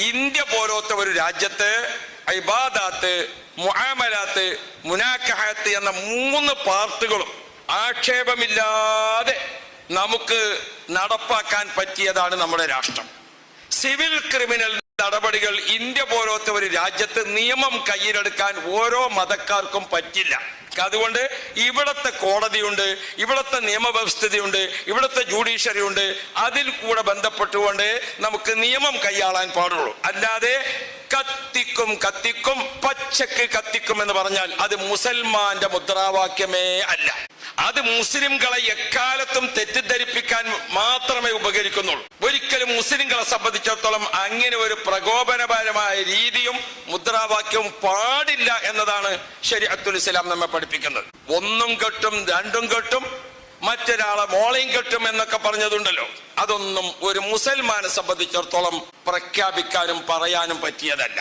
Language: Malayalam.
ഇന്ത്യ പോലത്തെ ഒരു രാജ്യത്ത് ഇബാദാത്ത്, മുആമലാത്ത്, മുനാക്കഹത്ത് എന്ന 3 പാർട്ടുകളും ആക്ഷേപമില്ലാതെ നമുക്ക് നടപ്പാക്കാൻ പറ്റിയതാണ് നമ്മുടെ രാഷ്ട്രം. സിവിൽ ക്രിമിനൽ നടപടികൾ ഇന്ത്യ പോലത്തെ ഒരു രാജ്യത്ത് നിയമം കയ്യിലെടുക്കാൻ ഓരോ മതക്കാർക്കും പറ്റില്ല. അതുകൊണ്ട് ഇവിടത്തെ കോടതിയുണ്ട്, ഇവിടത്തെ നിയമവ്യവസ്ഥിതിയുണ്ട്, ഇവിടത്തെ ജുഡീഷ്യറി ഉണ്ട്. അതിൽ കൂടെ ബന്ധപ്പെട്ടുകൊണ്ട് നമുക്ക് നിയമം കൈയാളാൻ പാടുള്ളൂ. അല്ലാതെ കത്തിക്കും കത്തിക്കും പച്ചക്ക് കത്തിക്കും എന്ന് പറഞ്ഞാൽ അത് മുസൽമാന്റെ മുദ്രാവാക്യമേ അല്ല. അത് മുസ്ലിംകളെ എക്കാലത്തും തെറ്റിദ്ധരിപ്പിക്കാൻ മാത്രമേ ഉപകരിക്കുന്നുള്ളൂ. ഒരിക്കലും മുസ്ലിംകളെ സംബന്ധിച്ചിടത്തോളം അങ്ങനെ ഒരു പ്രകോപനപരമായ രീതിയും മുദ്രാവാക്യവും പാടില്ല എന്നതാണ് ശരീഅത്തുൽ ഇസ്ലാം നമ്മെ പഠിപ്പിക്കുന്നത്. 1 കെട്ടും 2 കെട്ടും മറ്റൊരാളെ മോളയും കെട്ടും എന്നൊക്കെ പറഞ്ഞതുണ്ടല്ലോ, അതൊന്നും ഒരു മുസൽമാനെ സംബന്ധിച്ചിടത്തോളം പ്രഖ്യാപിക്കാനും പറയാനും പറ്റിയതല്ല.